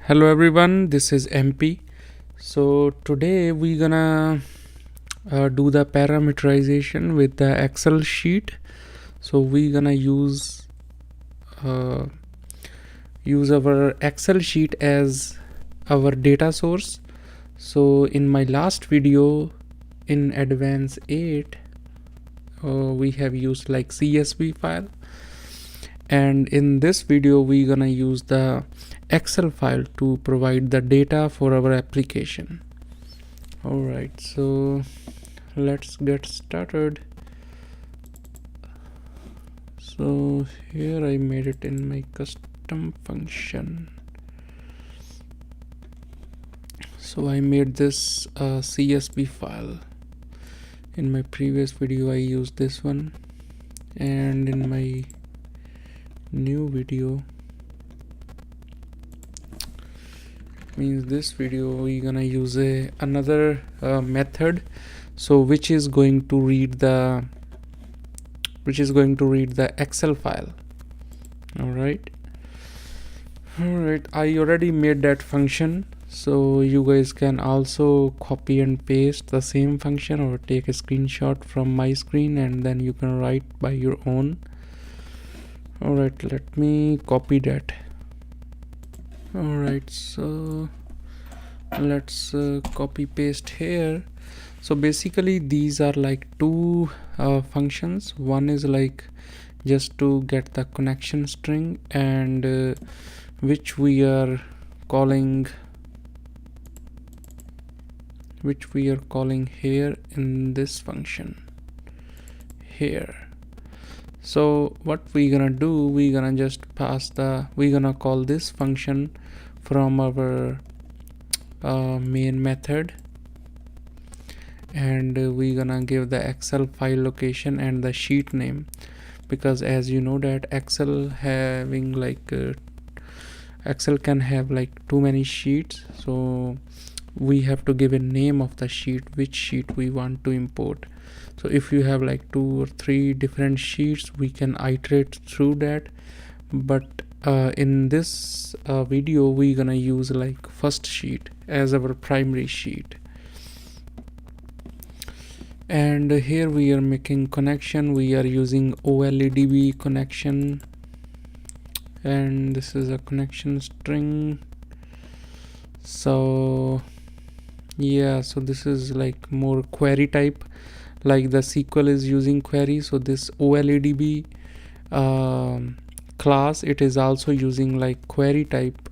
Hello everyone, this is MP. So today we're gonna do the parameterization with the Excel sheet. So we're gonna uh, use our Excel sheet as our data source. So in my last video in Advanced 8, we have used like CSV file, and in this video we're gonna use the Excel file to provide the data for our application. Alright, so let's get started. So here I made it in my custom function. So I made this CSV file. In my previous video I used this one, and in my new video, means this video, we're gonna use another method, so which is going to read the Excel file. All right, I already made that function, so you guys can also copy and paste the same function or take a screenshot from my screen and then you can write by your own. All right, let me copy that. Alright, so let's copy paste here. So basically these are like two functions. One is like just to get the connection string, and which we are calling here in this function here. So what we're gonna do, we're gonna just we're gonna call this function from our main method, and we're gonna give the Excel file location and the sheet name, because as you know that Excel can have like too many sheets, so we have to give a name of the sheet, which sheet we want to import. So if you have like 2 or 3 different sheets, we can iterate through that, but in this video we're gonna use like first sheet as our primary sheet. And here we are making connection, we are using OLEDB connection, and this is a connection string. So yeah, so this is like more query type, like the SQL is using query. So this OLEDB class, it is also using like query type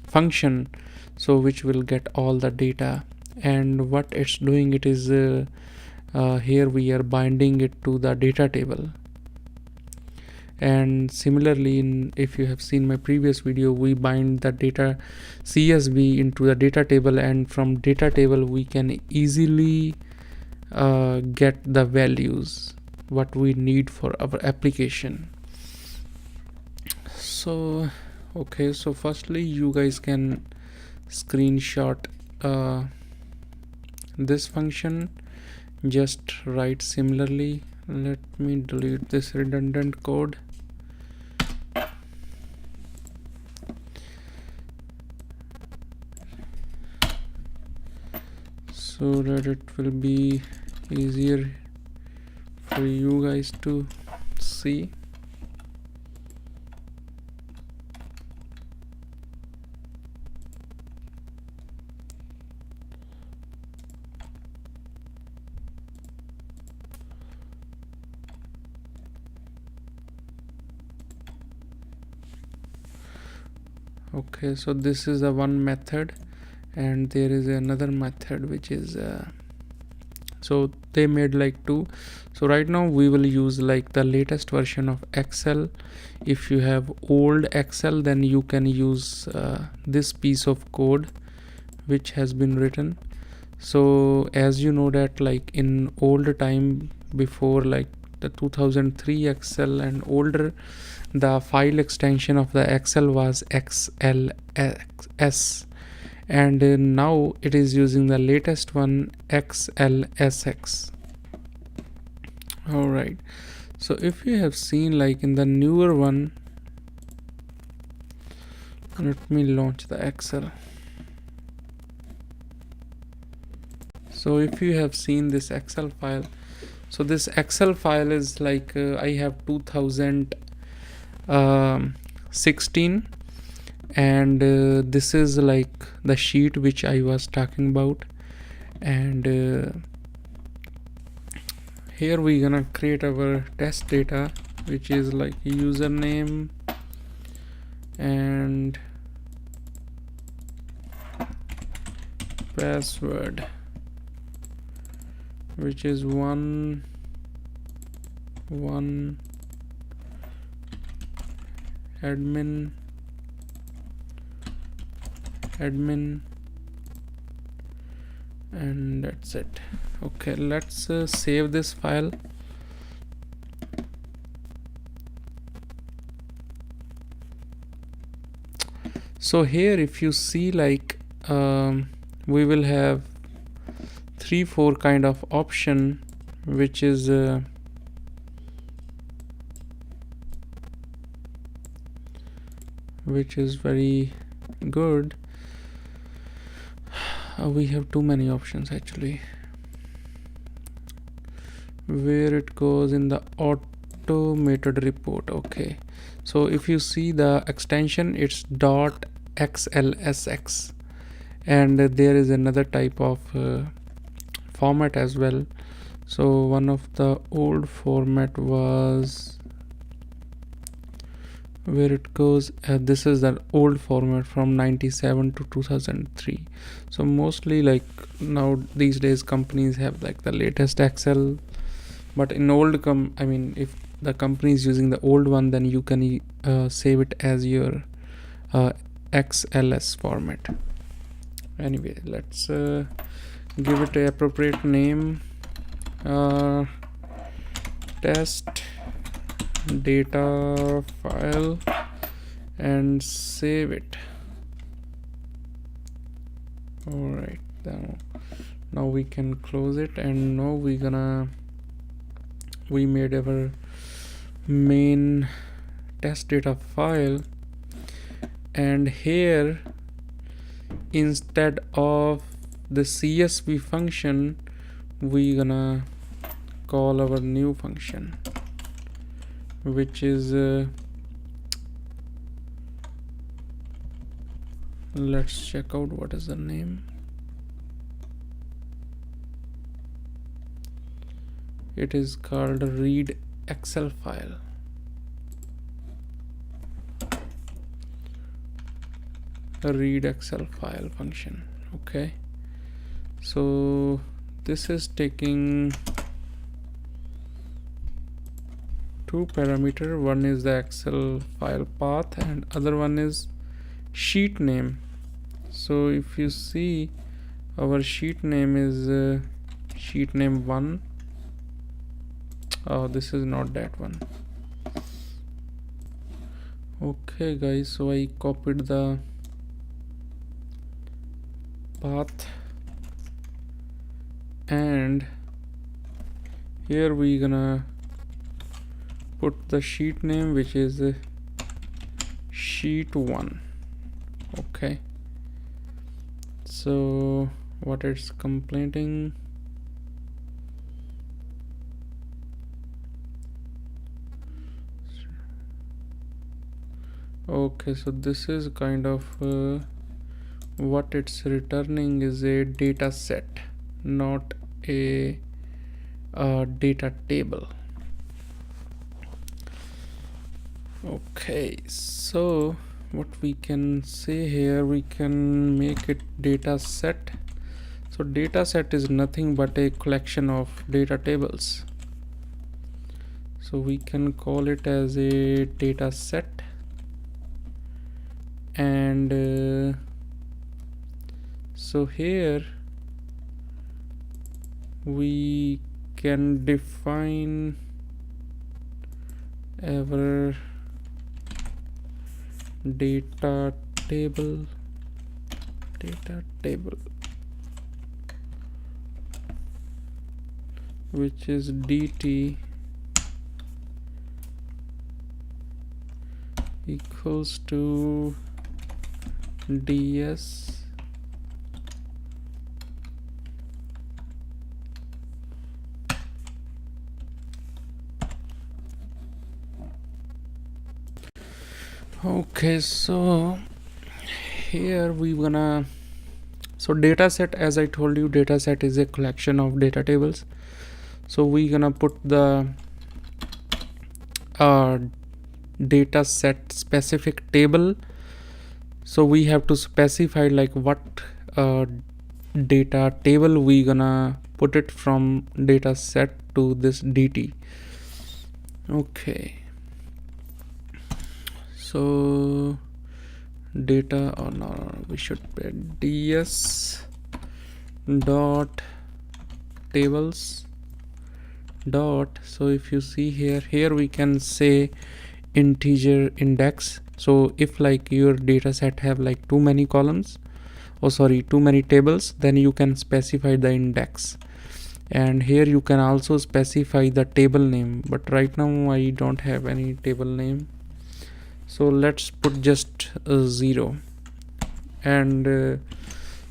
function, so which will get all the data. And what it's doing, it is here we are binding it to the data table. And similarly, if you have seen my previous video, we bind the data CSV into the data table, and from data table we can easily get the values what we need for our application. So okay, so firstly you guys can screenshot this function, just write similarly. Let me delete this redundant code. So that it will be easier for you guys to see. Okay, so this is the one method, and there is another method which is so they made like two. So right now we will use like the latest version of Excel. If you have old Excel, then you can use this piece of code which has been written. So as you know that like in old time, before like the 2003 Excel and older, the file extension of the Excel was XLS, and now it is using the latest one, XLSX. all right, so if you have seen like in the newer one, Let me launch the Excel. So if you have seen this Excel file, so this Excel file is like I have 2016, and this is like the sheet which I was talking about, and here we're gonna create our test data, which is like username and password, which is one admin, and that's it. Okay, let's save this file. So here if you see, like we will have 3-4 kind of option, which is very good. We have too many options actually, where it goes in the automated report. Okay, so if you see the extension, it's .xlsx, and there is another type of format as well. So one of the old format was where it goes, this is the old format from 97 to 2003. So mostly like now these days companies have like the latest Excel, but in old if the company is using the old one, then you can save it as your XLS format. Anyway, let's give it a appropriate name, test data file, and save it. All right, now we can close it, and now we made our main test data file, and here instead of the CSV function, we gonna call our new function, which is let's check out what is the name. It is called read Excel file. A read Excel file function. Okay, so this is taking two parameter. One is the Excel file path and other one is sheet name. So if you see, our sheet name is sheet name 1. Oh, this is not that one. Okay guys, so I copied the path, and here we gonna put the sheet name, which is sheet 1. Okay, so what it's complaining, okay, so this is kind of what it's returning is a data set, not a data table. Okay, so what we can say here, we can make it data set. So data set is nothing but a collection of data tables, so we can call it as a data set, and so here we can define our data table, which is dt equals to ds okay. So here we gonna, so dataset, as I told you, dataset is a collection of data tables. So we gonna put the data set specific table. So we have to specify like what data table we gonna put it from data set to this dt. Okay, so data, or no, we should put ds dot tables dot. So if you see here we can say integer index. So if like your data set have like too many columns, or sorry, too many tables, then you can specify the index. And here you can also specify the table name, but right now I don't have any table name, so let's put just 0. And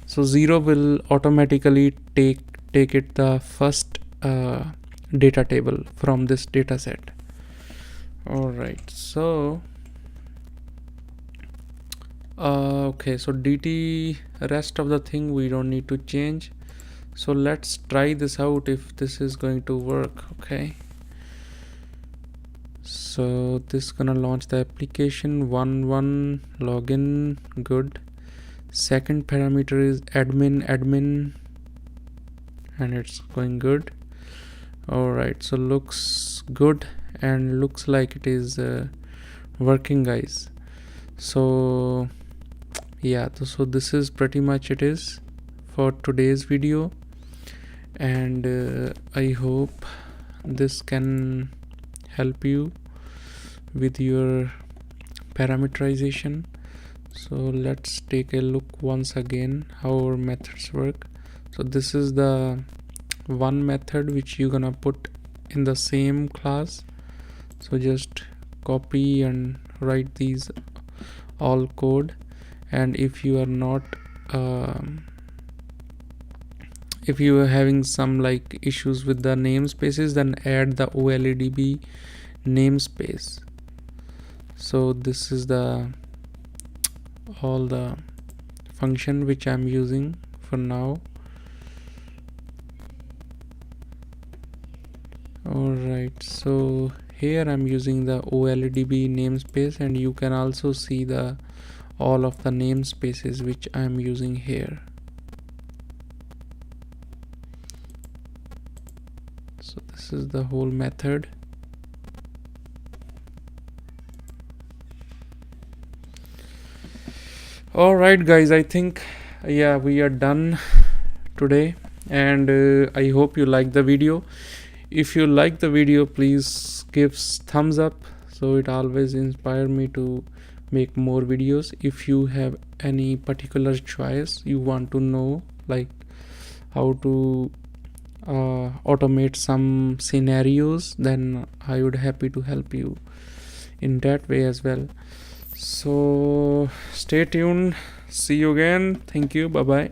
so 0 will automatically take it the first data table from this data set. All right, so okay, so dt, rest of the thing we don't need to change. So let's try this out if this is going to work. Okay, so this is gonna launch the application. 1 login, good. Second parameter is admin, and it's going good. All right, so looks good and looks like it is working, guys. So yeah, so this is pretty much it is for today's video, and I hope this can help you with your parameterization. So let's take a look once again how our methods work. So this is the one method which you're gonna put in the same class. So just copy and write these all code. And if you are not if you are having some like issues with the namespaces, then add the OLEDB namespace. So this is the all the function which I'm using for now. All right, so here I'm using the OLEDB namespace, and you can also see the all of the namespaces which I'm using here. So this is the whole method. All right, guys, I think yeah, we are done today, and I hope you like the video. If you like the video, please give thumbs up, so it always inspires me to make more videos. If you have any particular choice you want to know, like how to automate some scenarios, then I would happy to help you in that way as well. So stay tuned, see you again, thank you, bye bye.